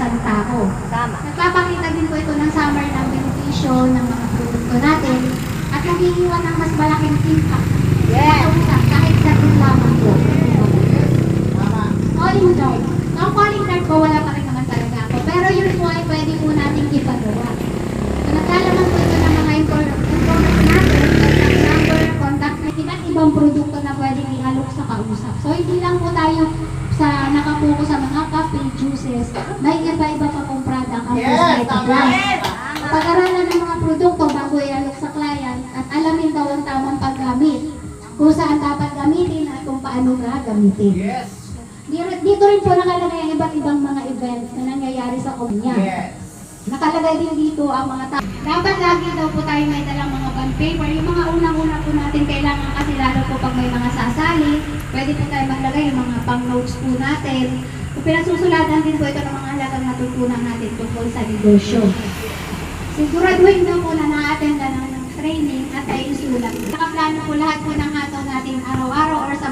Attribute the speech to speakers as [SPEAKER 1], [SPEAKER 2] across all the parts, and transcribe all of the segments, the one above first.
[SPEAKER 1] isang tao.
[SPEAKER 2] Tama.
[SPEAKER 1] Nagpapakita din po ito ng summary ng benepisyo ng mga produkto natin at nag-iiwan ng mas malaking impact.
[SPEAKER 2] Yes.
[SPEAKER 1] Kahit sa din lamang po. Calling card. Ang calling card po, wala pa rin naman talaga ako. Pero yun po ay pwede po natin ipagawa. So, nagkalaman po ito ng mga information natin, contact number, contact na iba't ibang produkto na pwedeng ialok sa kausap. So, hindi lang po tayo nakapokus sa mga kape, juices, may iba-iba pa pong product ang prescribed class. Pag-aralan ng mga produkto bago ialok sa client at alamin daw ang tamang paggamit, kung saan dapat gamitin at kung paano gagamitin.
[SPEAKER 3] Yes.
[SPEAKER 1] Dito rin po nakalagay ang iba't ibang mga events na nangyayari sa kumpanya.
[SPEAKER 3] Yes.
[SPEAKER 1] Nakalagay din dito ang mga dapat lagi daw po tayo may dalang mga bond paper. Yung mga unang-una po natin kailangan kasi lalo po pag may mga sasali, pwede po tayo maglagay yung mga pang notes po natin. Kung pinasusulatan din po ito ng mga halagang natutunan natin tungkol sa negosyo. Siguraduhin daw po na na-attend ng training at ay isulat. Nakaplano po lahat po ng hataw natin araw-araw or sa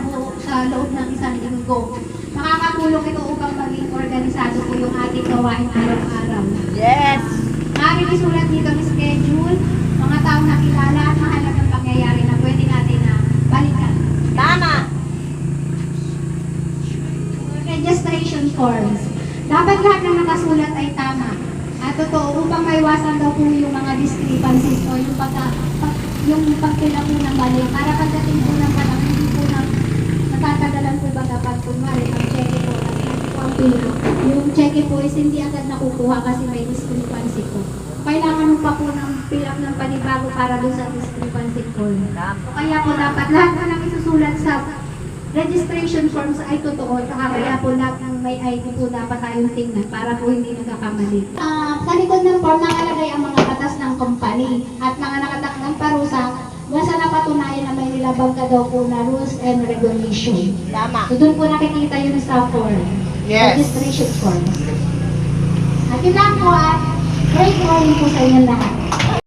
[SPEAKER 1] loob ng isang linggo. Makakatulong ito upang maging organisado po yung ating gawain araw-araw.
[SPEAKER 2] Yes.
[SPEAKER 1] Maaaring isulat dito ang schedule, mga taong nakilala at mahalagang pangyayari na pwede natin na balikan.
[SPEAKER 2] Tama.
[SPEAKER 1] Registration forms. Dapat lahat ng nakasulat ay tama. At totoo, upang maiwasan daw po yung mga discrepancies o yung pagpila po ng mali. Para pagdating po ng panang hindi po ng natatagalan po ba dapat kunwari ang cheque po ang pila. Yung cheque po is hindi agad nakukuha kasi may discrepancy po. Kailangan pa po ng fill-up ng panibago para doon sa discrepancy form. Kaya po dapat lahat po ng isusulat sa registration forms ay totoo. Kaya po lahat ng may ID po dapat tayong tingnan para po hindi nagkakamali. Sa likod ng form nakalagay ang mga batas ng company at mga nakatakdang parusa nasa napatunayan na may nilabag ka daw po na rules and regulation.
[SPEAKER 2] Tama.
[SPEAKER 1] So doon po nakikita yun sa form.
[SPEAKER 3] Yes.
[SPEAKER 1] Registration form. At yun lang po at great morning po sa inyo lahat.